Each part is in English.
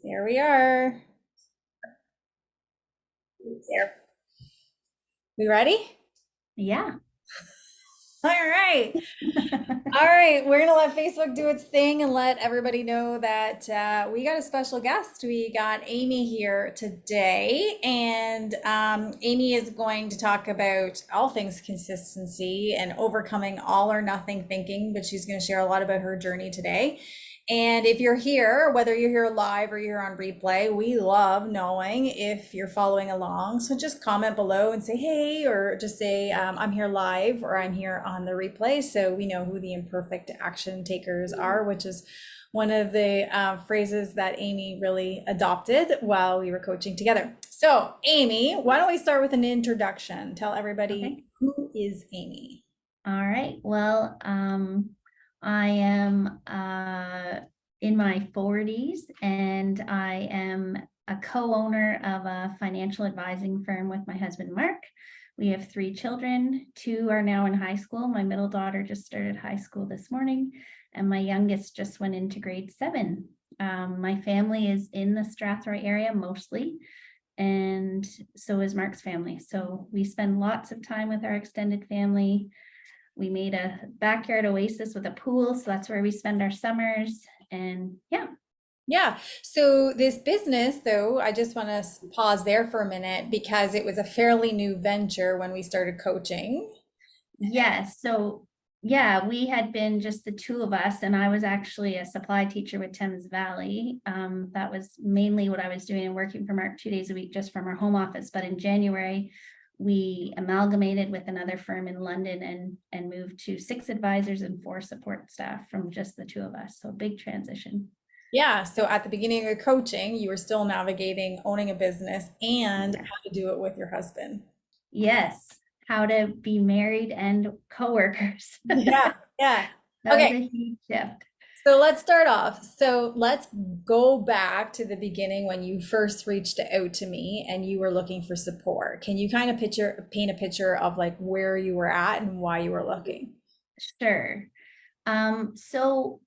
There we are. There. We ready? Yeah. All right. All right. We're going to let Facebook do its thing and let everybody know that we got a special guest. We got Amy here today, and Amy is going to talk about all things consistency and overcoming all or nothing thinking, but she's going to share a lot about her journey today. And if you're here, whether you're here live or you're on replay, we love knowing if you're following along. So just comment below and say, hey, or just say, I'm here live or I'm here on the replay. So we know who the imperfect action takers are, which is one of the phrases that Amy really adopted while we were coaching together. So, Amy, why don't we start with an introduction? Tell Okay. everybody, who is Amy? All right. Well, I am in my 40s and I am a co-owner of a financial advising firm with my husband, Mark. We have 3 children. 2 are now in high school. My middle daughter just started high school this morning, and my youngest just went into grade 7. My family is in the Strathroy area mostly, and so is Mark's family. So we spend lots of time with our extended family. We made a backyard oasis with a pool, so that's where we spend our summers. And yeah. Yeah. So this business, though, I just want to pause there for a minute because it was a fairly new venture when we started coaching. Yes. So yeah, we had been just the 2 of us, and I was actually a supply teacher with Thames Valley. That was mainly what I was doing and working for Mark 2 days a week just from our home office. But in January, we amalgamated with another firm in London and moved to 6 advisors and 4 support staff from just the 2 of us. So big transition. Yeah. So at the beginning of coaching, you were still navigating owning a business and Yeah. how to do it with your husband. Yes. How to be married and coworkers. Yeah. Yeah. That was Okay. a huge shift. So let's start off. So let's go back to the beginning when you first reached out to me and you were looking for support. Can you kind of paint a picture of like where you were at and why you were looking? Sure. So,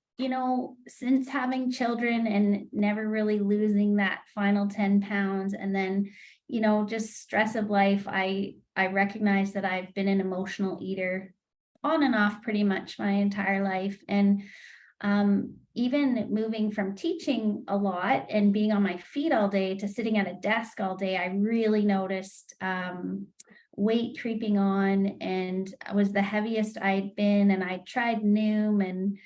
since having children and never really losing that final 10 pounds, and then, just stress of life, I recognize that I've been an emotional eater on and off pretty much my entire life. And even moving from teaching a lot and being on my feet all day to sitting at a desk all day, I really noticed weight creeping on, and I was the heaviest I'd been. And I tried Noom and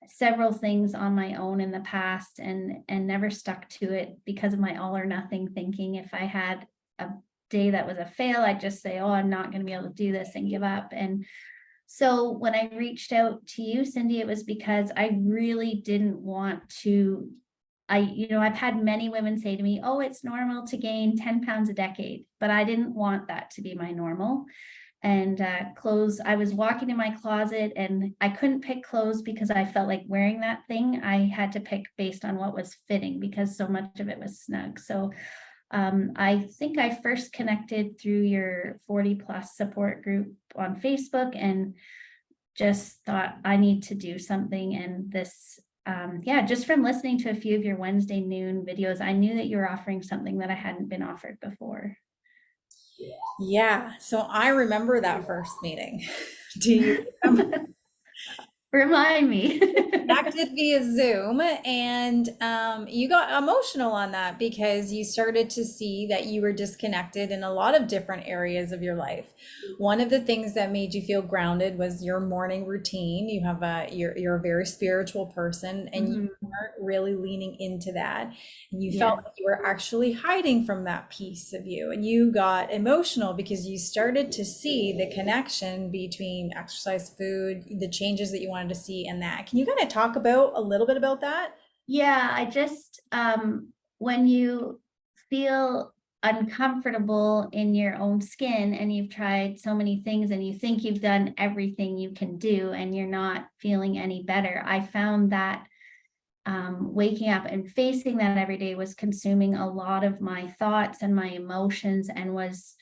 several things on my own in the past, and never stuck to it because of my all or nothing thinking. If I had a day that was a fail, I'd just say, oh, I'm not going to be able to do this, and give up. And so when I reached out to you, Cindy, it was because I really didn't want to. I've had many women say to me, oh, it's normal to gain 10 pounds a decade, but I didn't want that to be my normal. And clothes, I was walking in my closet and I couldn't pick clothes because I felt like wearing that thing. I had to pick based on what was fitting because so much of it was snug. So I think I first connected through your 40 plus support group on Facebook, and just thought I need to do something. And this, yeah, just from listening to a few of your Wednesday noon videos, I knew that you were offering something that I hadn't been offered before. Yeah. So I remember that first meeting. Do you remember? Remind me. Connected via Zoom, and you got emotional on that because you started to see that you were disconnected in a lot of different areas of your life. One of the things that made you feel grounded was your morning routine. You're a very spiritual person, and you Mhm. weren't really leaning into that, and you felt Yeah. like you were actually hiding from that piece of you, and you got emotional because you started to see the connection between exercise, food, the changes that you wanted to see, and that. Can you kind of talk about a little bit about that? Yeah, I just when you feel uncomfortable in your own skin and you've tried so many things and you think you've done everything you can do and you're not feeling any better, I found that waking up and facing that every day was consuming a lot of my thoughts and my emotions, and was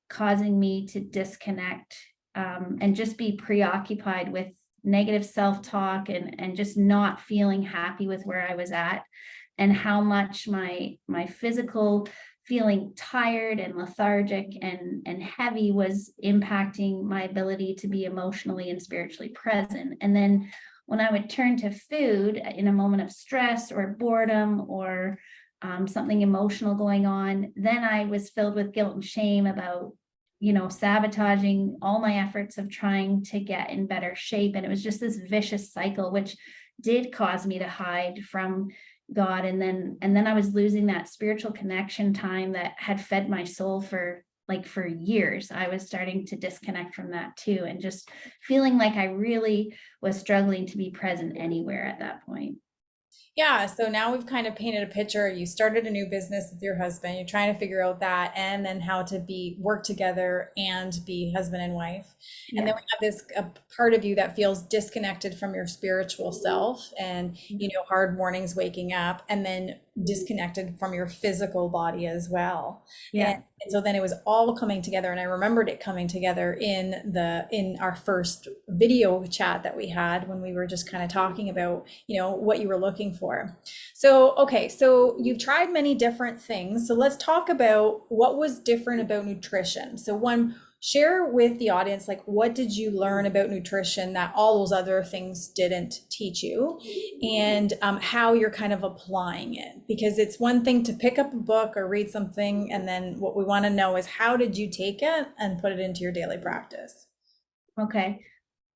causing me to disconnect, and just be preoccupied with negative self-talk, and just not feeling happy with where I was at. and how much my physical feeling tired and lethargic and heavy was impacting my ability to be emotionally and spiritually present. And then when I would turn to food in a moment of stress or boredom or something emotional going on, then I was filled with guilt and shame about, sabotaging all my efforts of trying to get in better shape. And it was just this vicious cycle, which did cause me to hide from God. And then I was losing that spiritual connection time that had fed my soul for years. I was starting to disconnect from that too, and just feeling like I really was struggling to be present anywhere at that point. Yeah, so now we've kind of painted a picture. You started a new business with your husband. You're trying to figure out that and then how to be work together and be husband and wife. And then Yeah. we have this a part of you that feels disconnected from your spiritual self and hard mornings waking up and then disconnected from your physical body as well. Yeah. And so then it was all coming together, and I remembered it coming together in our first video chat that we had when we were just kind of talking about, what you were looking for. So, okay, so you've tried many different things. So let's talk about what was different about nutrition. So one, share with the audience, like, what did you learn about nutrition that all those other things didn't teach you, and how you're kind of applying it? Because it's one thing to pick up a book or read something, and then what we want to know is how did you take it and put it into your daily practice? Okay.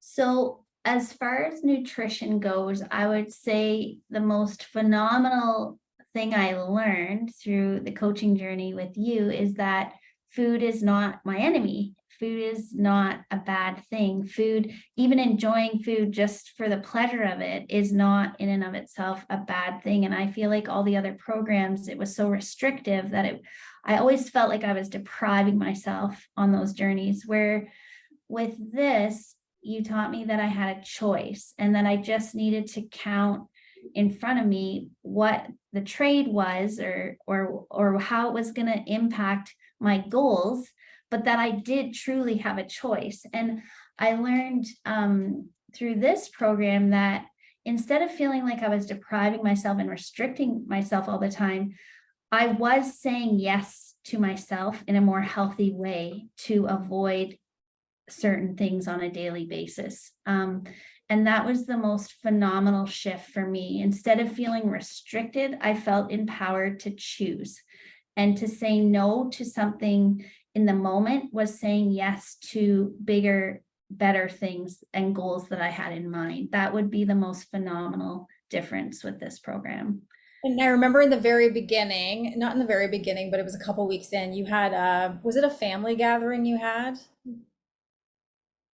So as far as nutrition goes, I would say the most phenomenal thing I learned through the coaching journey with you is that food is not my enemy. Food is not a bad thing. Food, even enjoying food just for the pleasure of it, is not in and of itself a bad thing. And I feel like all the other programs, it was so restrictive that I always felt like I was depriving myself on those journeys, where with this, you taught me that I had a choice and that I just needed to count in front of me what the trade was, or how it was going to impact my goals, but that I did truly have a choice. And I learned through this program that instead of feeling like I was depriving myself and restricting myself all the time, I was saying yes to myself in a more healthy way to avoid certain things on a daily basis. And that was the most phenomenal shift for me. Instead of feeling restricted, I felt empowered to choose. And to say no to something in the moment was saying yes to bigger, better things and goals that I had in mind. That would be the most phenomenal difference with this program. And I remember in the very beginning, not in the very beginning, but it was a couple weeks in, you had was it a family gathering you had?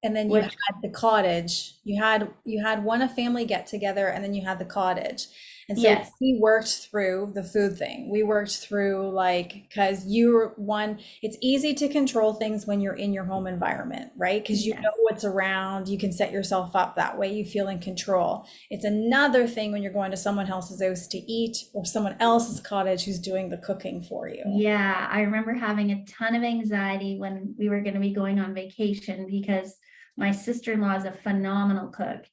And then you had Which, the cottage. You had one a family get together, and then you had the cottage. And so yes. we worked through the food thing. We worked through, like, because you're one, it's easy to control things when you're in your home environment, right? Because you know Yes. what's around, you can set yourself up that way, you feel in control. It's another thing when you're going to someone else's house to eat, or someone else's cottage who's doing the cooking for you. Yeah, I remember having a ton of anxiety when we were going to be going on vacation because my sister-in-law is a phenomenal cook.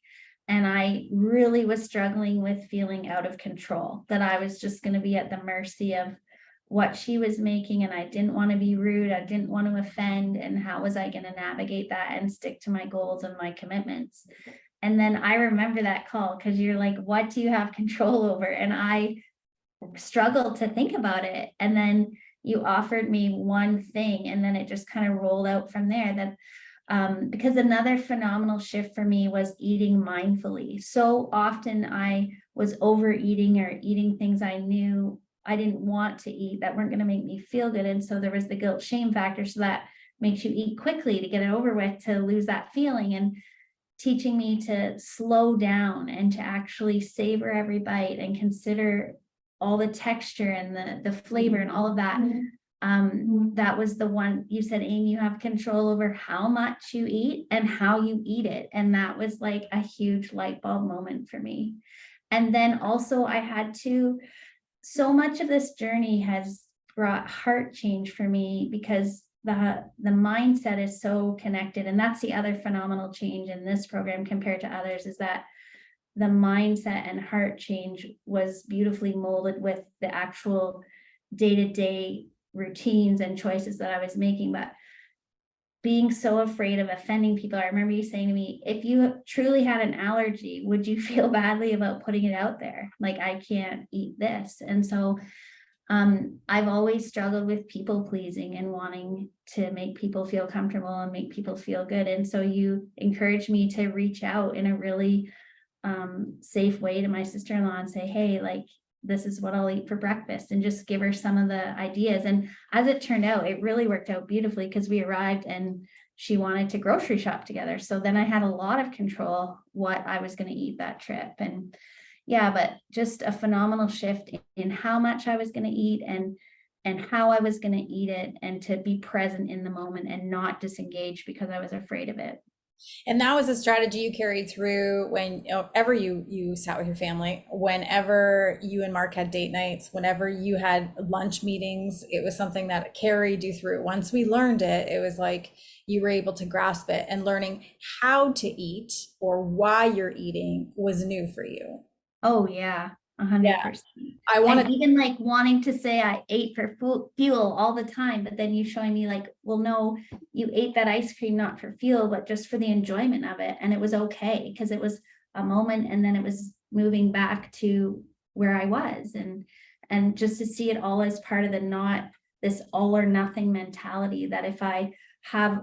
And I really was struggling with feeling out of control, that I was just going to be at the mercy of what she was making. And I didn't want to be rude. I didn't want to offend. And how was I going to navigate that and stick to my goals and my commitments? And then I remember that call because you're like, what do you have control over? And I struggled to think about it. And then you offered me one thing, and then it just kind of rolled out from there. That because another phenomenal shift for me was eating mindfully. So often I was overeating or eating things I knew I didn't want to eat that weren't going to make me feel good. And so there was the guilt shame factor. So that makes you eat quickly to get it over with, to lose that feeling. And teaching me to slow down and to actually savor every bite and consider all the texture and the flavor and all of that. That was the one you said, Amy, you have control over how much you eat and how you eat it. And that was like a huge light bulb moment for me. And then also I had to, so much of this journey has brought heart change for me because the mindset is so connected. And that's the other phenomenal change in this program compared to others, is that the mindset and heart change was beautifully molded with the actual day-to-day routines and choices that I was making. But being so afraid of offending people, I remember you saying to me, if you truly had an allergy, would you feel badly about putting it out there? Like, I can't eat this. And so I've always struggled with people pleasing and wanting to make people feel comfortable and make people feel good. And so you encouraged me to reach out in a really safe way to my sister-in-law and say, hey, like, this is what I'll eat for breakfast, and just give her some of the ideas. And as it turned out, it really worked out beautifully, because we arrived and she wanted to grocery shop together. So then I had a lot of control what I was going to eat that trip. And yeah, but just a phenomenal shift in how much I was going to eat and how I was going to eat it, and to be present in the moment and not disengage because I was afraid of it. And that was a strategy you carried through whenever you sat with your family, whenever you and Mark had date nights, whenever you had lunch meetings, it was something that carried you through. Once we learned it, it was like you were able to grasp it, and learning how to eat or why you're eating was new for you. Oh yeah, Yeah, 100%. I want And to. even like wanting to say I ate for fuel all the time, but then you showing me like, well, no, you ate that ice cream not for fuel, but just for the enjoyment of it. And it was okay, because it was a moment, and then it was moving back to where I was. And just to see it all as part of the, not this all or nothing mentality, that if I have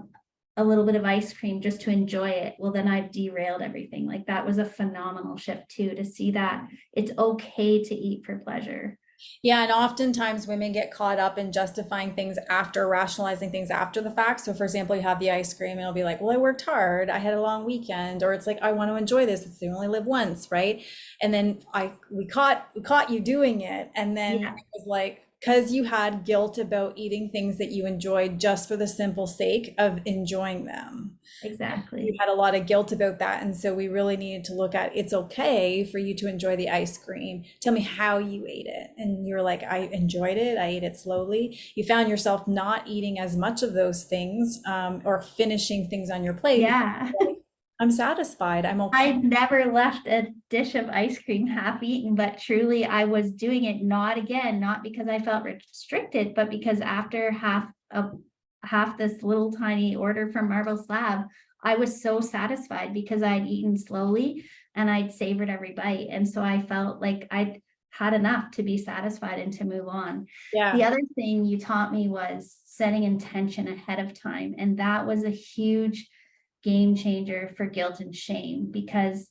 a little bit of ice cream just to enjoy it, well, then I've derailed everything. Like, that was a phenomenal shift too, to see that it's okay to eat for pleasure. Yeah, and oftentimes women get caught up in justifying things after, rationalizing things after the fact. So, for example, you have the ice cream, and it'll be like, well, I worked hard, I had a long weekend, or it's like, I want to enjoy this. It's, you only live once, right? And then we caught you doing it, and then Yeah, it was like, because you had guilt about eating things that you enjoyed just for the simple sake of enjoying them. You exactly. had a lot of guilt about that. And so we really needed to look at, it's okay for you to enjoy the ice cream. Tell me how you ate it. And you were like, I enjoyed it. I ate it slowly. You found yourself not eating as much of those things, or finishing things on your plate, because Yeah. I'm satisfied. I'm okay. I never left a dish of ice cream half eaten, but truly I was doing it, not again, not because I felt restricted, but because after half this little tiny order from Marble Slab, I was so satisfied because I'd eaten slowly and I'd savored every bite. And so I felt like I'd had enough to be satisfied and to move on. The Yeah. other thing you taught me was setting intention ahead of time. And that was a huge game changer for guilt and shame, because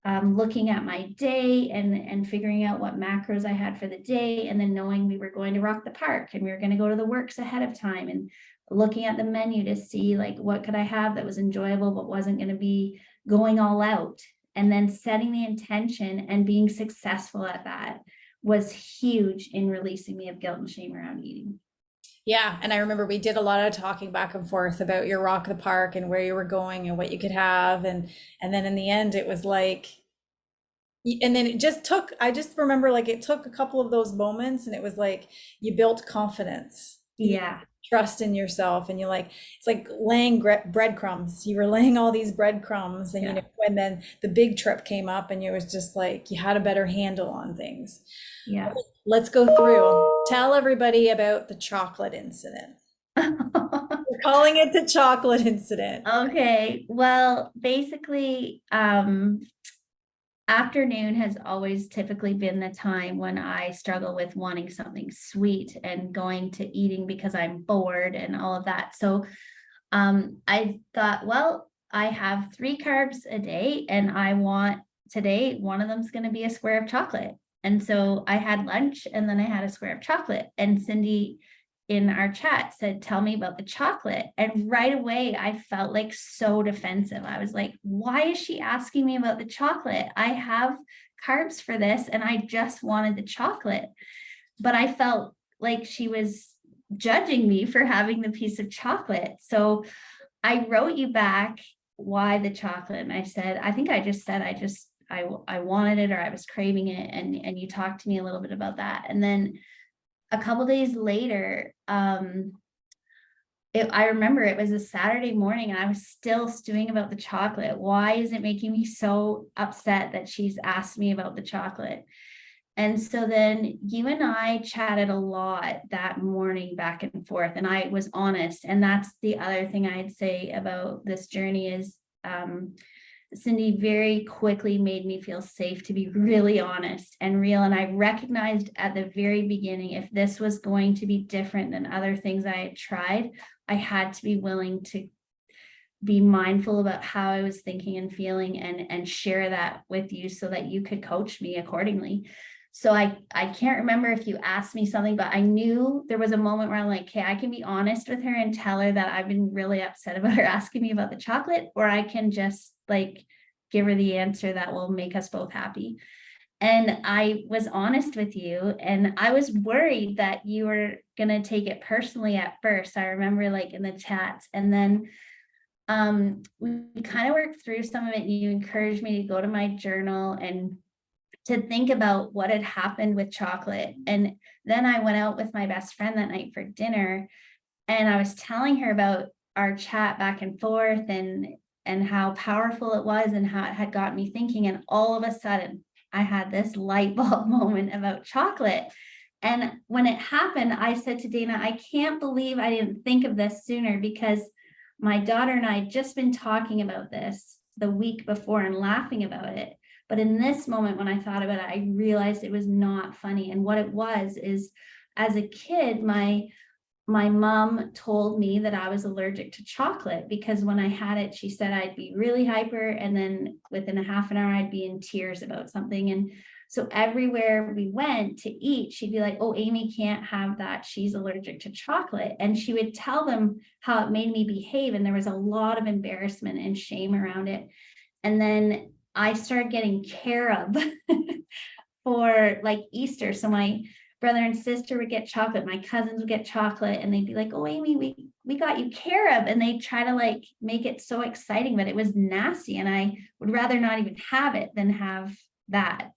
looking at my day and figuring out what macros I had for the day, and then knowing we were going to Rock the Park and we were going to go to the works ahead of time, and looking at the menu to see like what could I have that was enjoyable but wasn't going to be going all out, and then setting the intention and being successful at that was huge in releasing me of guilt and shame around eating. Yeah, and I remember we did a lot of talking back and forth about your Rock the Park and where you were going and what you could have, and then in the end it was like, and then it just took, I just remember like it took a couple of those moments, and it was like you built confidence. You Yeah, trust in yourself, and you like, it's like laying breadcrumbs. You were laying all these breadcrumbs, and yeah, and then the big trip came up, and it was just like you had a better handle on things. yeah. Let's go through. Tell everybody about the chocolate incident. We're calling it the chocolate incident. Okay, well, basically, afternoon has always typically been the time when I struggle with wanting something sweet and going to eating because I'm bored and all of that. So I thought, well, I have 3 carbs a day, and I want today, one of them's going to be a square of chocolate. And so I had lunch, and then I had a square of chocolate. And Cindy in our chat said, tell me about the chocolate. And right away, I felt like so defensive. I was like, why is she asking me about the chocolate? I have carbs for this, and I just wanted the chocolate. But I felt like she was judging me for having the piece of chocolate. So I wrote you back why the chocolate. And I said, I think I just said, I wanted it, or I was craving it. And you talked to me a little bit about that. And then a couple days later, I remember it was a Saturday morning and I was still stewing about the chocolate. Why is it making me so upset that she's asked me about the chocolate? And so then you and I chatted a lot that morning back and forth, and I was honest. And that's the other thing I'd say about this journey is Cindy very quickly made me feel safe to be really honest and real. And I recognized at the very beginning, if this was going to be different than other things I had tried, I had to be willing to be mindful about how I was thinking and feeling and share that with you so that you could coach me accordingly. So I can't remember if you asked me something, but I knew there was a moment where I'm like, okay, I can be honest with her and tell her that I've been really upset about her asking me about the chocolate, or I can just like give her the answer that will make us both happy. And I was honest with you, and I was worried that you were gonna take it personally at first. I remember like in the chats, and then we kind of worked through some of it. You encouraged me to go to my journal and to think about what had happened with chocolate. And then I went out with my best friend that night for dinner, and I was telling her about our chat back and forth and how powerful it was and how it had got me thinking. And all of a sudden, I had this light bulb moment about chocolate. And when it happened, I said to Dana, I can't believe I didn't think of this sooner, because my daughter and I had just been talking about this the week before and laughing about it. But in this moment, when I thought about it, I realized it was not funny. And what it was is, as a kid, my mom told me that I was allergic to chocolate because when I had it, she said I'd be really hyper, and then within a half an hour, I'd be in tears about something. And so everywhere we went to eat, she'd be like, oh, Amy can't have that. She's allergic to chocolate. And she would tell them how it made me behave. And there was a lot of embarrassment and shame around it. And then I started getting carob for like Easter. So my brother and sister would get chocolate, my cousins would get chocolate, and they'd be like, oh, Amy, we got you carob. And they try to like make it so exciting, but it was nasty. And I would rather not even have it than have that,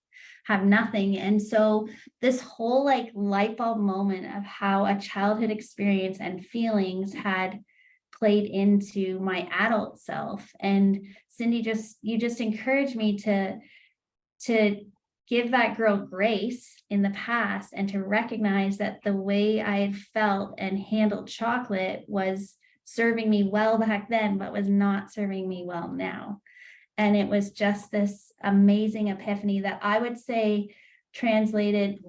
have nothing. And so this whole like light bulb moment of how a childhood experience and feelings had played into my adult self. And Cindy, you just encouraged me to give that girl grace in the past and to recognize that the way I had felt and handled chocolate was serving me well back then, but was not serving me well now. And it was just this amazing epiphany that I would say translated,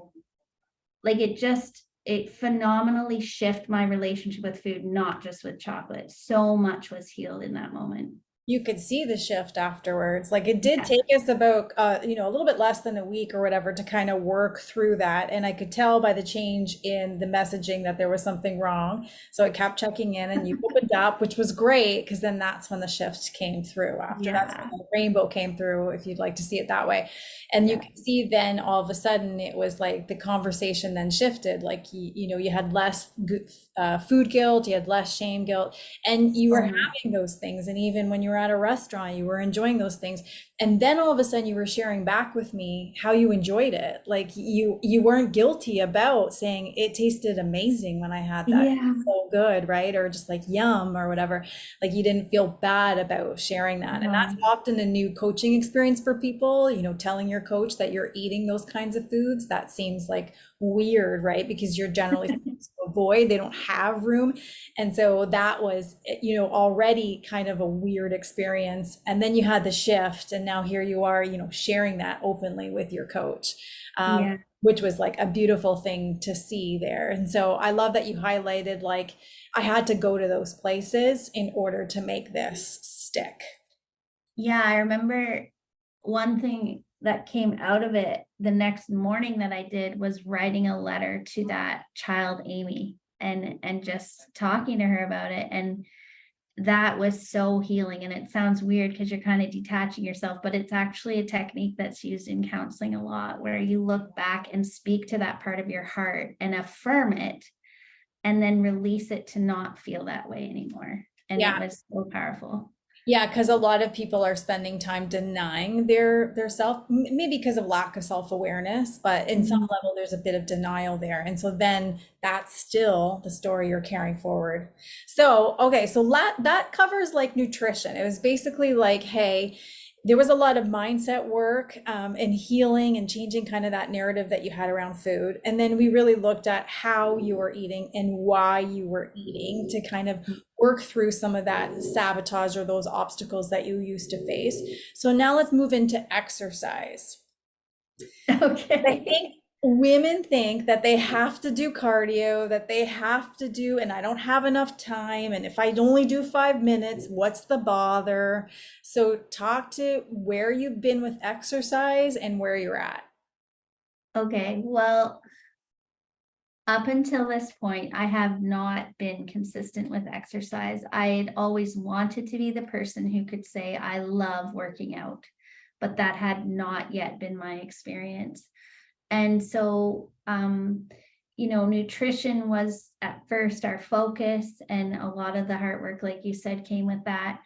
like it phenomenally shifted my relationship with food, not just with chocolate. So much was healed in that moment. You could see the shift afterwards. Like it did Yeah. take us about, a little bit less than a week or whatever to kind of work through that. And I could tell by the change in the messaging that there was something wrong. So I kept checking in and you opened up, which was great because then that's when the shift came through. After that's Yeah. when the rainbow came through, if you'd like to see it that way. And you Yeah. could see then all of a sudden it was like the conversation then shifted. Like, you had less food guilt, you had less shame guilt, and you were Oh, having those things. And even when you were at a restaurant, you were enjoying those things. And then all of a sudden you were sharing back with me how you enjoyed it. Like you weren't guilty about saying it tasted amazing when I had that. yeah. So good, right? Or just like yum or whatever. Like you didn't feel bad about sharing that. And that's No. often a new coaching experience for people, telling your coach that you're eating those kinds of foods. That seems like weird, right? Because you're generally supposed to avoid, they don't have room. And so that was, already kind of a weird experience. And then you had the shift, and now here you are, sharing that openly with your coach, Yeah. which was like a beautiful thing to see there. And so I love that you highlighted, like, I had to go to those places in order to make this stick. Yeah. I remember one thing that came out of it the next morning that I did was writing a letter to that child, Amy, and just talking to her about it. And that was so healing. And it sounds weird because you're kind of detaching yourself, but it's actually a technique that's used in counseling a lot, where you look back and speak to that part of your heart and affirm it, and then release it to not feel that way anymore. And it Yeah. was so powerful. Yeah, because a lot of people are spending time denying their self, maybe because of lack of self-awareness, but in some Mhm. level there's a bit of denial there. And so then that's still the story you're carrying forward. So, okay, so that covers like nutrition. It was basically like, hey, there was a lot of mindset work and healing and changing kind of that narrative that you had around food. And then we really looked at how you were eating and why you were eating to kind of work through some of that sabotage or those obstacles that you used to face. So now let's move into exercise. I Okay. think women think that they have to do cardio, that they have to do, and I don't have enough time. And if I only do 5 minutes, what's the bother? So talk to where you've been with exercise and where you're at. Okay. Well, up until this point, I have not been consistent with exercise. I had always wanted to be the person who could say, I love working out, but that had not yet been my experience. And so, nutrition was at first our focus, and a lot of the hard work, like you said, came with that.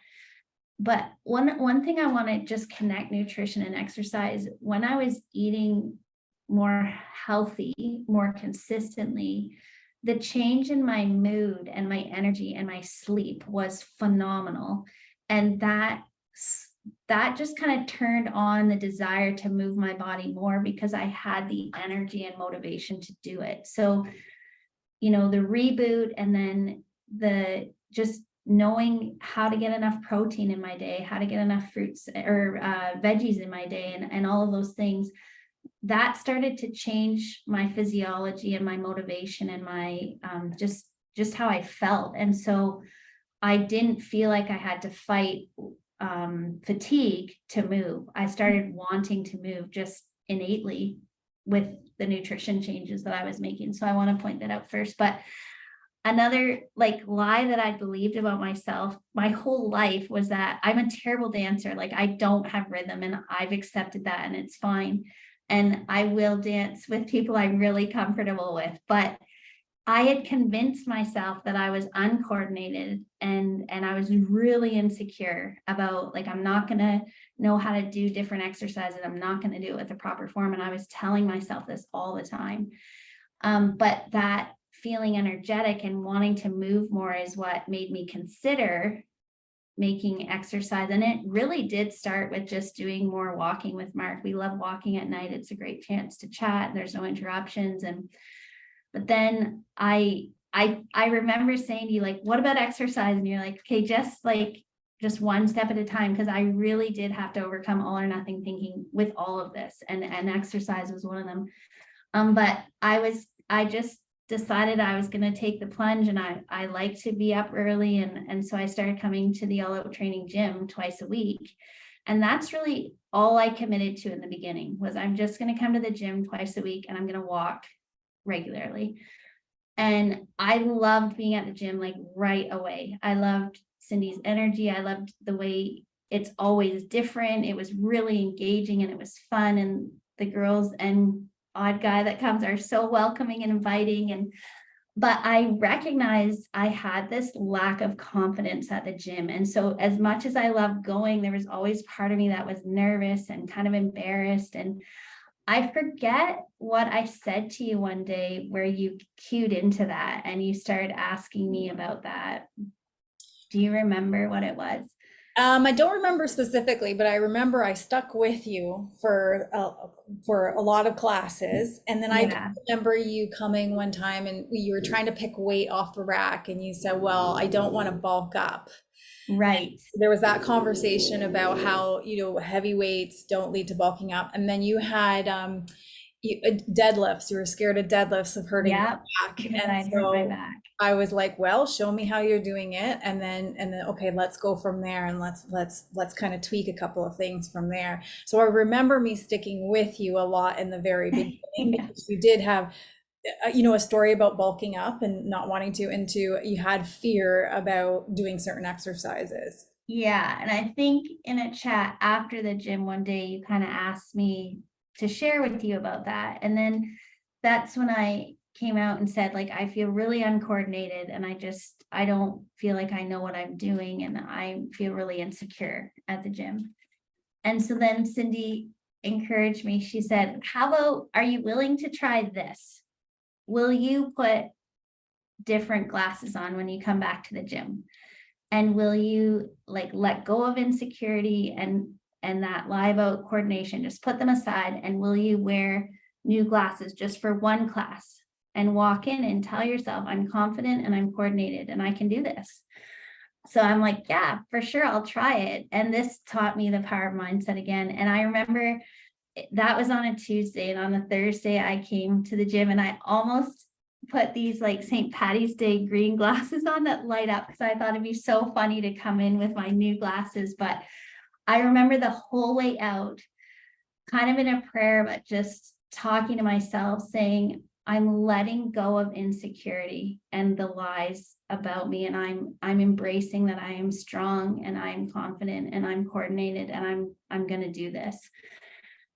But one thing I want to just connect nutrition and exercise. When I was eating more healthy, more consistently, the change in my mood and my energy and my sleep was phenomenal. And that just kind of turned on the desire to move my body more because I had the energy and motivation to do it. So, the reboot, and then the just knowing how to get enough protein in my day, how to get enough fruits or veggies in my day, and all of those things, that started to change my physiology and my motivation and my just how I felt. And so I didn't feel like I had to fight fatigue to move. I started wanting to move just innately with the nutrition changes that I was making. So I want to point that out first. But another like lie that I believed about myself my whole life was that I'm a terrible dancer. Like I don't have rhythm, and I've accepted that, and it's fine. And I will dance with people I'm really comfortable with. But I had convinced myself that I was uncoordinated, and I was really insecure about, like, I'm not gonna know how to do different exercises. I'm not gonna do it with the proper form. And I was telling myself this all the time. But that feeling energetic and wanting to move more is what made me consider making exercise. And it really did start with just doing more walking with Mark. We love walking at night. It's a great chance to chat. There's no interruptions. And but then I remember saying to you, like, what about exercise? And you're like, okay, just one step at a time, because I really did have to overcome all or nothing thinking with all of this. And exercise was one of them. But I just decided I was going to take the plunge, and I like to be up early. And so I started coming to the All Out Training gym twice a week. And that's really all I committed to in the beginning, was I'm just going to come to the gym twice a week, and I'm going to walk regularly. And I loved being at the gym like right away. I loved Cindy's energy. I loved the way it's always different. It was really engaging and it was fun. And the girls and odd guy that comes are so welcoming and inviting. But I recognized I had this lack of confidence at the gym. And so as much as I loved going, there was always part of me that was nervous and kind of embarrassed. And I forget what I said to you one day where you cued into that and you started asking me about that. Do you remember what it was? I don't remember specifically, but I remember I stuck with you for a lot of classes, and then I do Yeah, remember you coming one time and you were trying to pick weight off the rack, and you said, "Well, I don't want to bulk up." right. There was that conversation about how, heavy weights don't lead to bulking up, and then you had deadlifts. You were scared of deadlifts of hurting your Yeah, back, because and I'd hurt my so back. I was like, well, show me how you're doing it, and then okay, let's go from there, and let's kind of tweak a couple of things from there. So I remember me sticking with you a lot in the very beginning Yeah. because you did have a story about bulking up and not wanting to, into you had fear about doing certain exercises. Yeah, and I think in a chat after the gym one day, you kind of asked me to share with you about that. And then that's when I came out and said, like, I feel really uncoordinated and I don't feel like I know what I'm doing and I feel really insecure at the gym. And so then Cindy encouraged me. She said, how about, are you willing to try this? Will you put different glasses on when you come back to the gym? And will you like let go of insecurity and that lie about coordination, just put them aside, and will you wear new glasses just for one class and walk in and tell yourself, I'm confident and I'm coordinated and I can do this? So I'm like, yeah, for sure, I'll try it. And this taught me the power of mindset again. And I remember that was on a Tuesday, and on a Thursday I came to the gym and I almost put these like St. Patty's Day green glasses on that light up because I thought it'd be so funny to come in with my new glasses. But I remember the whole way out, kind of in a prayer, but just talking to myself, saying, I'm letting go of insecurity and the lies about me, and I'm embracing that I am strong and I'm confident and I'm coordinated and I'm going to do this.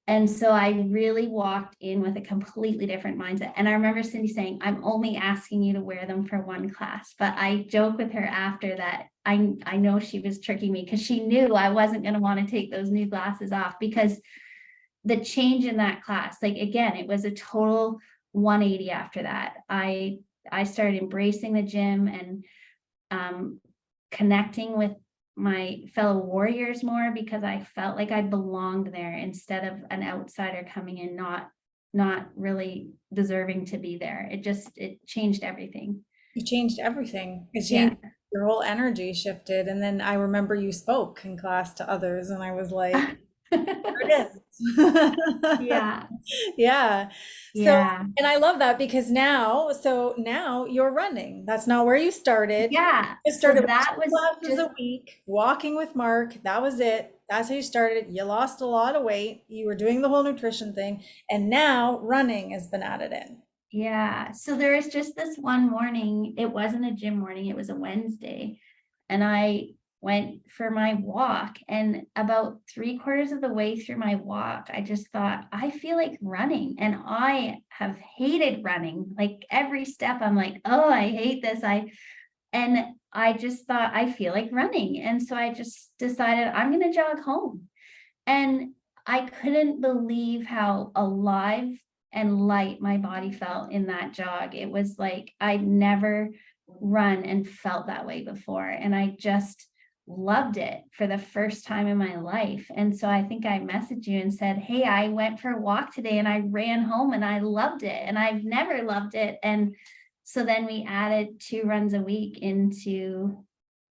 And so I really walked in with a completely different mindset. And I remember Cindy saying, I'm only asking you to wear them for one class. But I joke with her after that. I know she was tricking me because she knew I wasn't going to want to take those new glasses off, because the change in that class, like, again, it was a total 180 after that. I started embracing the gym and connecting with my fellow warriors more, because I felt like I belonged there instead of an outsider coming in, not really deserving to be there. It changed everything. You changed everything. It Yeah. changed, your whole energy shifted. And then I remember you spoke in class to others, and I was like, there it is. Yeah. Yeah. So, Yeah. and I love that because now you're running. That's not where you started. Yeah. You So started with that two was classes just, a week, walking with Mark. That was it. That's how you started. You lost a lot of weight. You were doing the whole nutrition thing. And now running has been added in. yeah. So there was just this one morning, it wasn't a gym morning, it was a Wednesday. And I went for my walk, and about 3/4 of the way through my walk, I just thought, I feel like running. And I have hated running. Like every step, I'm like, oh, I hate this. And I just thought, I feel like running. And so I just decided I'm going to jog home. And I couldn't believe how alive and light my body felt in that jog. It was like I'd never run and felt that way before. And I just loved it for the first time in my life. And so I think I messaged you and said, hey, I went for a walk today and I ran home and I loved it. And I've never loved it. And so then we added 2 runs a week into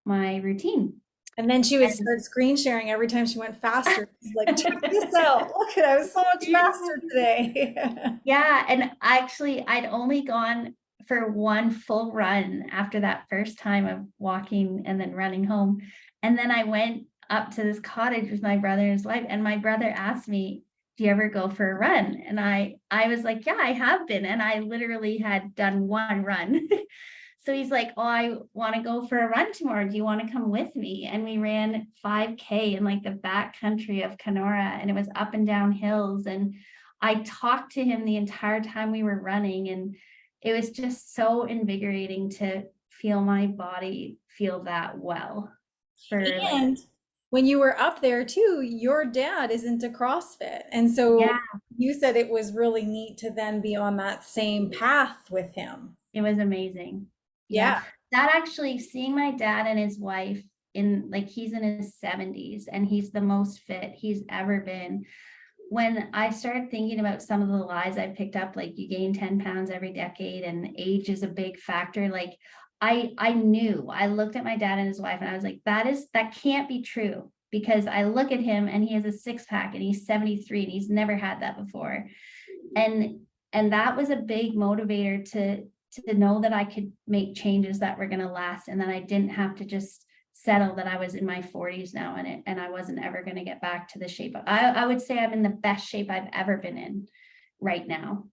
my routine. And then she would start screen sharing every time she went faster. She's like, check this out. Look at, I was so much faster today. Yeah, and actually, I'd only gone for one full run after that first time of walking and then running home. And then I went up to this cottage with my brother and his wife, and my brother asked me, do you ever go for a run? And I was like, yeah, I have been. And I literally had done one run. So he's like, oh, I want to go for a run tomorrow. Do you want to come with me? And we ran 5K in like the back country of Kenora, and it was up and down hills. And I talked to him the entire time we were running. And it was just so invigorating to feel my body feel that well for like, And when you were up there too, your dad is into CrossFit. And so yeah, you said it was really neat to then be on that same path with him. it was amazing. Yeah. Yeah. That actually, seeing my dad and his wife in like, he's in his 70s and he's the most fit he's ever been. When I started thinking about some of the lies I picked up, like you gain 10 pounds every decade and age is a big factor. Like I knew, I looked at my dad and his wife and I was like, that can't be true, because I look at him and he has a 6-pack and he's 73 and he's never had that before. And that was a big motivator to know that I could make changes that were going to last, and that I didn't have to just settle that I was in my 40s now and I wasn't ever going to get back to the shape. I would say I'm in the best shape I've ever been in right now.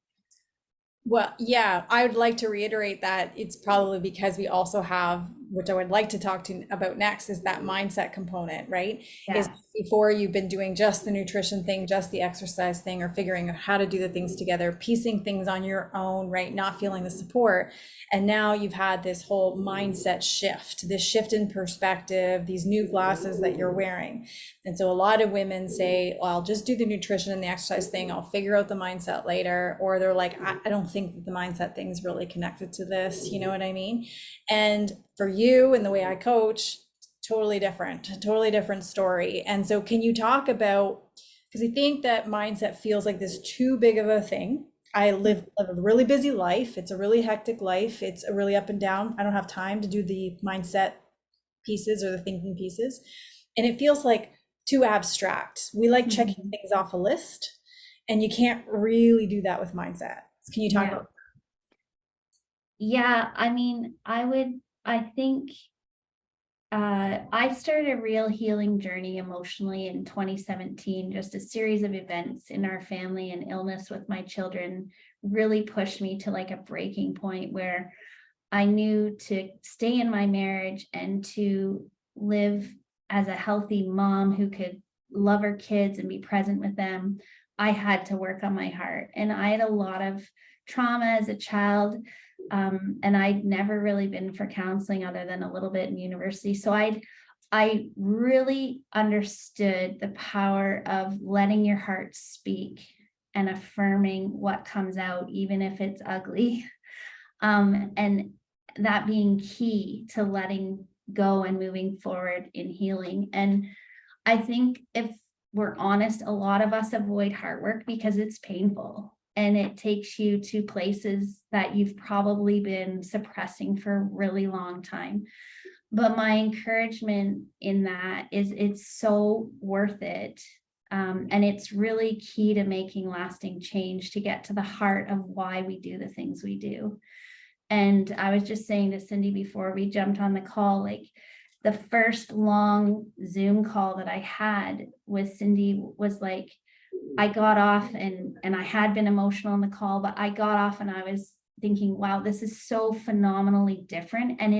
Well, yeah, I would like to reiterate that it's probably because we also have which I would like to talk to about next, is that mindset component, right? Is Yes. before you've been doing just the nutrition thing, just the exercise thing, or figuring out how to do the things together, piecing things on your own, right? Not feeling the support. And now you've had this whole mindset shift, this shift in perspective, these new glasses that you're wearing. And so a lot of women say, well, I'll just do the nutrition and the exercise thing. I'll figure out the mindset later. Or they're like, I don't think that the mindset thing's really connected to this. You know what I mean? And for you and the way I coach, totally different story. And so can you talk about, because I think that mindset feels like this too big of a thing. I live a really busy life. It's a really hectic life. It's a really up and down. I don't have time to do the mindset pieces or the thinking pieces. And it feels like too abstract. We like checking Mhm. things off a list, and you can't really do that with mindset. Can you talk Yeah. about? Yeah, I mean, I think I started a real healing journey emotionally in 2017. Just a series of events in our family and illness with my children really pushed me to like a breaking point where I knew to stay in my marriage and to live as a healthy mom who could love her kids and be present with them, I had to work on my heart. And I had a lot of trauma as a child. And I'd never really been for counseling other than a little bit in university. So I really understood the power of letting your heart speak and affirming what comes out, even if it's ugly. And that being key to letting go and moving forward in healing. And I think if we're honest, a lot of us avoid hard work because it's painful and it takes you to places that you've probably been suppressing for a really long time. But my encouragement in that is it's so worth it. And it's really key to making lasting change to get to the heart of why we do the things we do. And I was just saying to Cindy before we jumped on the call, like the first long Zoom call that I had with Cindy was like, I got off and I had been emotional in the call, but I got off and I was thinking, wow, this is so phenomenally different. And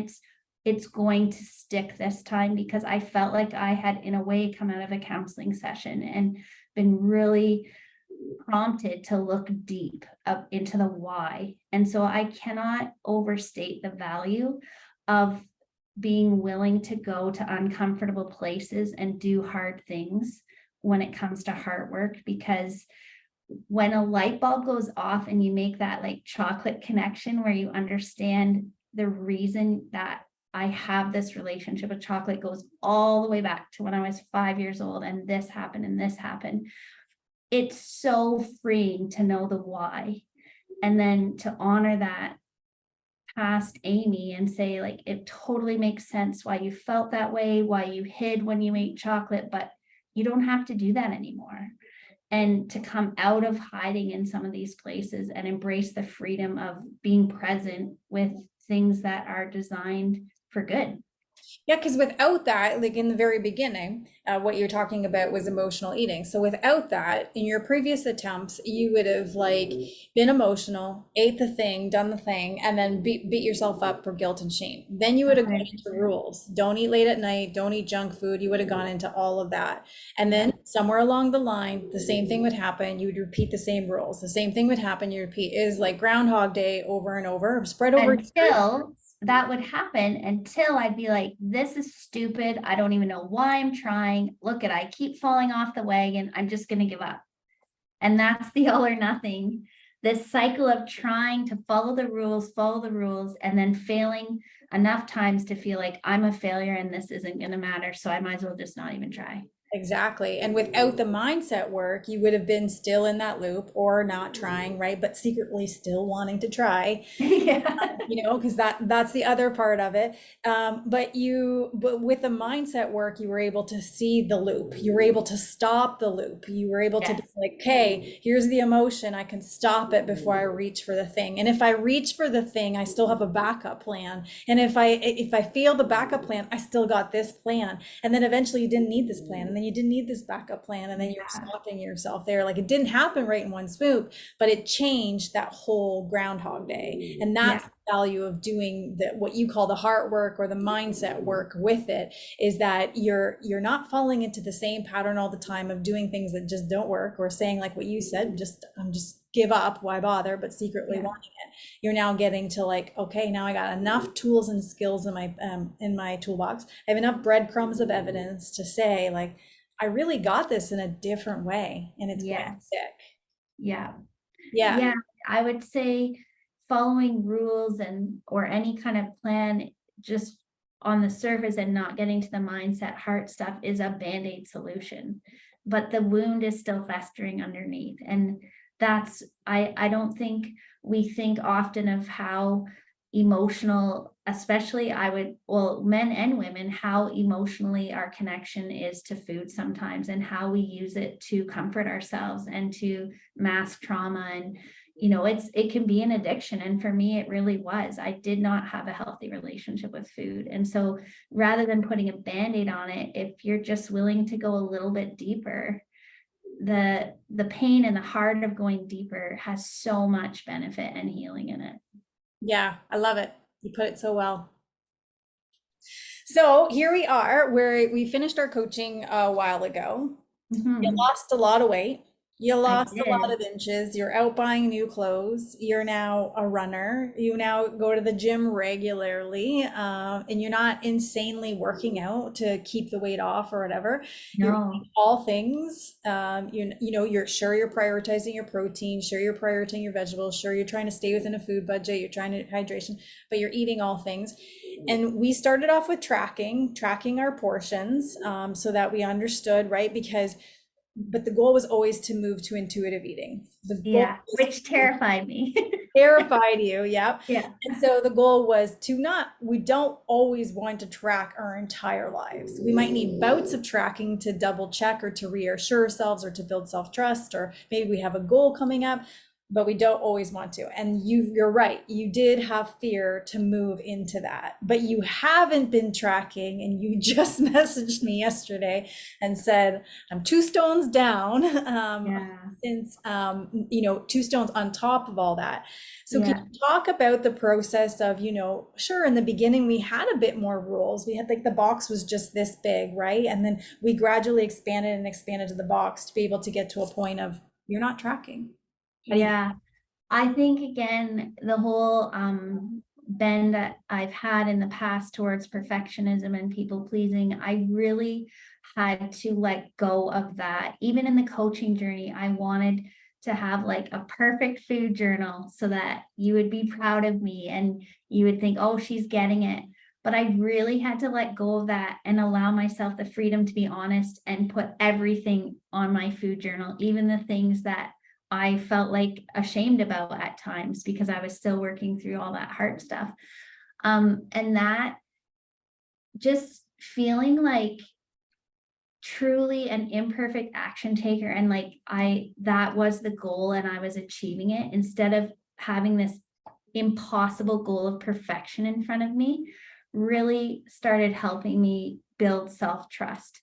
it's going to stick this time because I felt like I had in a way come out of a counseling session and been really prompted to look deep up into the why. And so I cannot overstate the value of being willing to go to uncomfortable places and do hard things when it comes to heart work, because when a light bulb goes off and you make that like chocolate connection where you understand the reason that I have this relationship with chocolate goes all the way back to when I was 5 years old and this happened and this happened. It's so freeing to know the why and then to honor that past Amy and say, like, it totally makes sense why you felt that way, why you hid when you ate chocolate, but you don't have to do that anymore. And to come out of hiding in some of these places and embrace the freedom of being present with things that are designed for good. Yeah, because without that, like in the very beginning, what you're talking about was emotional eating. So without that, in your previous attempts, you would have like been emotional, ate the thing, done the thing, and then beat yourself up for guilt and shame. Then you would have gone into 100%. rules. Don't eat late at night, don't eat junk food. You would have gone into all of that. And Yeah. then somewhere along the line, the same thing would happen. You would repeat the same rules. The same thing would happen. You repeat is like Groundhog Day over and over, spread over years. Until that would happen, until I'd be like, this is stupid. I don't even know why I'm trying. Look at, I keep falling off the wagon. I'm just going to give up. And that's the all or nothing. This cycle of trying to follow the rules, and then failing enough times to feel like I'm a failure and this isn't going to matter. So I might as well just not even try. Exactly. And without the mindset work, you would have been still in that loop or not trying, right? But secretly still wanting to try, Yeah. because that's the other part of it. But with the mindset work, you were able to see the loop. You were able to stop the loop. You were able to be Yes. like, okay, here's the emotion. I can stop it before I reach for the thing. And if I reach for the thing, I still have a backup plan. And if I fail the backup plan, I still got this plan. And then eventually you didn't need this plan. And then you didn't need this backup plan. And then you're Yeah. stopping yourself there. Like it didn't happen right in one swoop, but it changed that whole Groundhog Day. And Yeah. value of doing what you call the heart work or the mindset work with it is that you're not falling into the same pattern all the time of doing things that just don't work, or saying like what you said, just give up, why bother, but secretly Yeah. wanting it. You're now getting to like, okay, now I got enough tools and skills in my toolbox. I have enough breadcrumbs of evidence to say like, I really got this in a different way and it's going to Yes. stick. Yeah. Yeah. Yeah. I would say following rules and or any kind of plan just on the surface and not getting to the mindset heart stuff is a band-aid solution. But the wound is still festering underneath. And that's I don't think we think often of how emotional, especially well, men and women, how emotionally our connection is to food sometimes, and how we use it to comfort ourselves and to mask trauma. And it can be an addiction, and for me it really was. I did not have a healthy relationship with food, and so rather than putting a band-aid on it, if you're just willing to go a little bit deeper, the pain and the heart of going deeper has so much benefit and healing in it. Yeah, I love it. You put it so well. So here we are, where we finished our coaching a while ago. You Mhm. lost a lot of weight. You I lost a lot did. of inches. You're out buying new clothes. You're now a runner. You now go to the gym regularly, and you're not insanely working out to keep the weight off or whatever. You're No. eating all things. You're sure you're prioritizing your protein. Sure you're prioritizing your vegetables. Sure you're trying to stay within a food budget. You're trying to hydration, but you're eating all things. And we started off with tracking our portions, so that we understood, right? But the goal was always to move to intuitive eating. The goal Yeah, was which terrified me. terrified you, yep. Yeah. And so the goal was to not, we don't always want to track our entire lives. We might need bouts of tracking to double check or to reassure ourselves or to build self-trust, or maybe we have a goal coming up, but we don't always want to. And you're right, you did have fear to move into that, but you haven't been tracking, and you just messaged me yesterday and said, I'm 2 stones down, Yeah. since 2 stones on top of all that. So can Yeah. you talk about the process of, sure, in the beginning we had a bit more rules. We had like the box was just this big, right? And then we gradually expanded and expanded to the box to be able to get to a point of you're not tracking. How do you? Yeah. I think again, the whole bend that I've had in the past towards perfectionism and people pleasing, I really had to let go of that. Even in the coaching journey, I wanted to have like a perfect food journal so that you would be proud of me and you would think, oh, she's getting it. But I really had to let go of that and allow myself the freedom to be honest and put everything on my food journal, even the things that I felt like ashamed about at times because I was still working through all that heart stuff. And that just feeling like truly an imperfect action taker, and like that was the goal and I was achieving it instead of having this impossible goal of perfection in front of me, really started helping me build self-trust.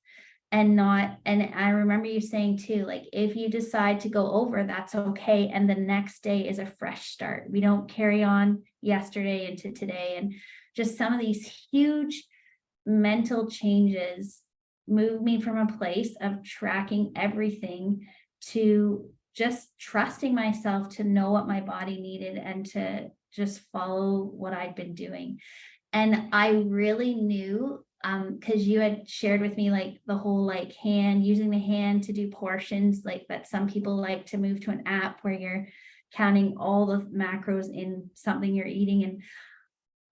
And I remember you saying too, like if you decide to go over, that's okay, and the next day is a fresh start. We don't carry on yesterday into today. And just some of these huge mental changes move me from a place of tracking everything to just trusting myself to know what my body needed and to just follow what I'd been doing. And I really knew, because you had shared with me like the whole like using the hand to do portions, like that some people like to move to an app where you're counting all the macros in something you're eating. And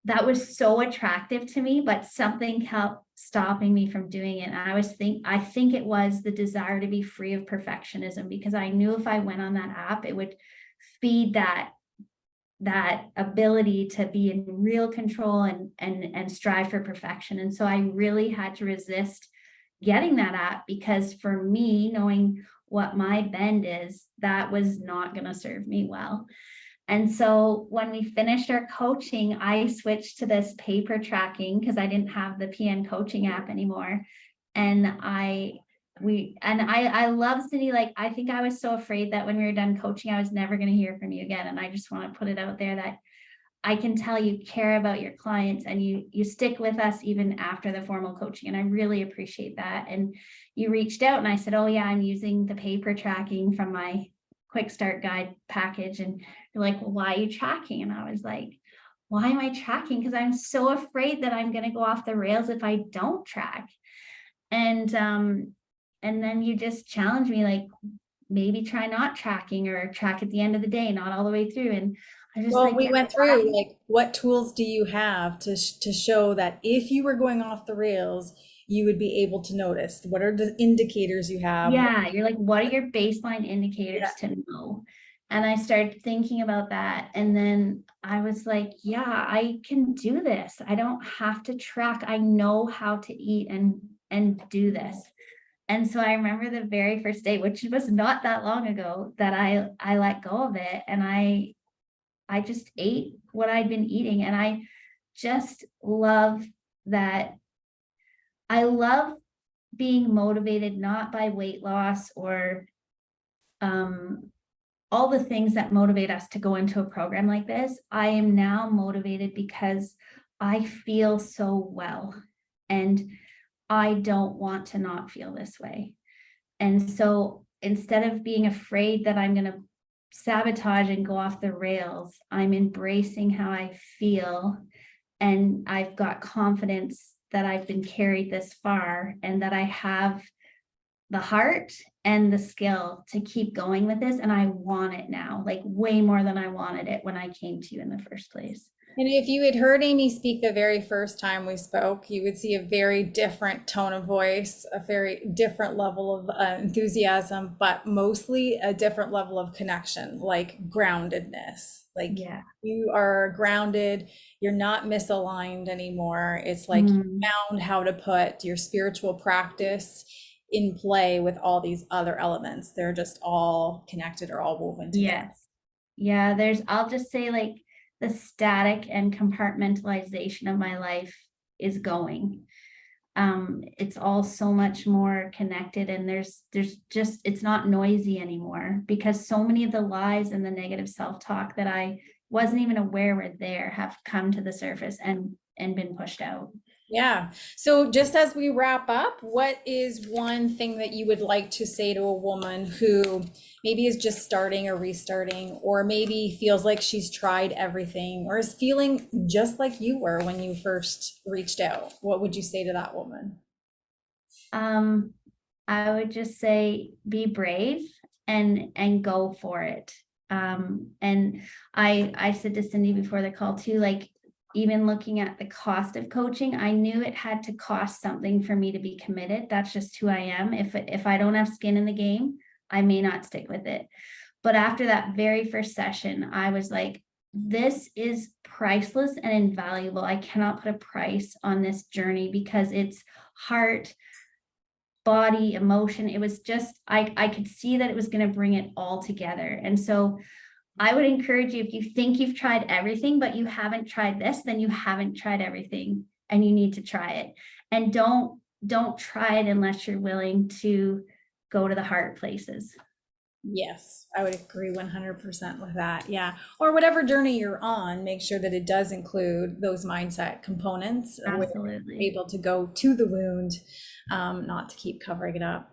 that was so attractive to me, but something kept stopping me from doing it. And I think it was the desire to be free of perfectionism, because I knew if I went on that app, it would feed that ability to be in real control and strive for perfection. And so I really had to resist getting that app, because for me, knowing what my bend is, that was not going to serve me well. And so when we finished our coaching, I switched to this paper tracking because I didn't have the PN coaching app anymore. And I love Cindy. Like, I think I was so afraid that when we were done coaching, I was never going to hear from you again. And I just want to put it out there that I can tell you care about your clients and you stick with us even after the formal coaching. And I really appreciate that. And you reached out and I said, oh yeah, I'm using the paper tracking from my quick start guide package. And you're like, well, why are you tracking? And I was like, why am I tracking? Because I'm so afraid that I'm going to go off the rails if I don't track. And then you just challenge me, like, maybe try not tracking or track at the end of the day, not all the way through. And I was just Well, like, we yeah, went through like what tools do you have to show that if you were going off the rails, you would be able to notice? What are the indicators you have? yeah, you're like, what are your baseline indicators Yeah. to know? And I started thinking about that. And then I was like, yeah, I can do this. I don't have to track. I know how to eat and do this. And so I remember the very first day, which was not that long ago, that I let go of it and I just ate what I'd been eating. And I just love that. I love being motivated not by weight loss or um, all the things that motivate us to go into a program like this. I am now motivated because I feel so well and I don't want to not feel this way. And so instead of being afraid that I'm going to sabotage and go off the rails, I'm embracing how I feel. And I've got confidence that I've been carried this far and that I have the heart and the skill to keep going with this. And I want it now, like way more than I wanted it when I came to you in the first place. And if you had heard Amy speak the very first time we spoke, you would see a very different tone of voice, a very different level of enthusiasm, but mostly a different level of connection, like groundedness. Like Yeah. you are grounded, you're not misaligned anymore. It's like you Mm, found how to put your spiritual practice in play with all these other elements. They're just all connected or all woven together. yes. Yeah. I'll just say like the static and compartmentalization of my life is going. It's all so much more connected and there's just, it's not noisy anymore because so many of the lies and the negative self-talk that I wasn't even aware were there have come to the surface and been pushed out. Yeah. So just as we wrap up, what is one thing that you would like to say to a woman who maybe is just starting or restarting, or maybe feels like she's tried everything, or is feeling just like you were when you first reached out? What would you say to that woman? Um, I would just say be brave and go for it. And I said to Cindy before the call too, like even looking at the cost of coaching, I knew it had to cost something for me to be committed. That's just who I am. If I don't have skin in the game, I may not stick with it. But after that very first session, I was like, this is priceless and invaluable. I cannot put a price on this journey because it's heart, body, emotion. It was just, I could see that it was going to bring it all together. And so I would encourage you, if you think you've tried everything, but you haven't tried this, then you haven't tried everything and you need to try it. And don't try it unless you're willing to go to the hard places. Yes, I would agree 100% with that. Yeah. Or whatever journey you're on, make sure that it does include those mindset components where you're Absolutely. able to go to the wound, not to keep covering it up.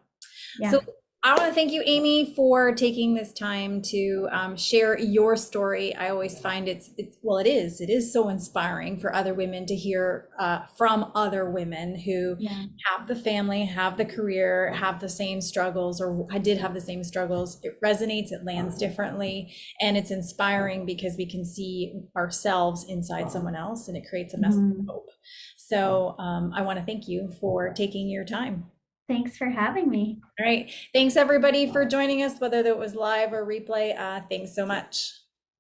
Yeah. So I want to thank you, Amy, for taking this time to share your story. I always find it is so inspiring for other women to hear from other women who Yeah. have the family, have the career, have the same struggles, or I did have the same struggles. It resonates, it lands differently, and it's inspiring because we can see ourselves inside someone else, and it creates a message of Mhm. hope. So I want to thank you for taking your time. Thanks for having me. All right. Thanks everybody for joining us, whether that was live or replay. Thanks so much.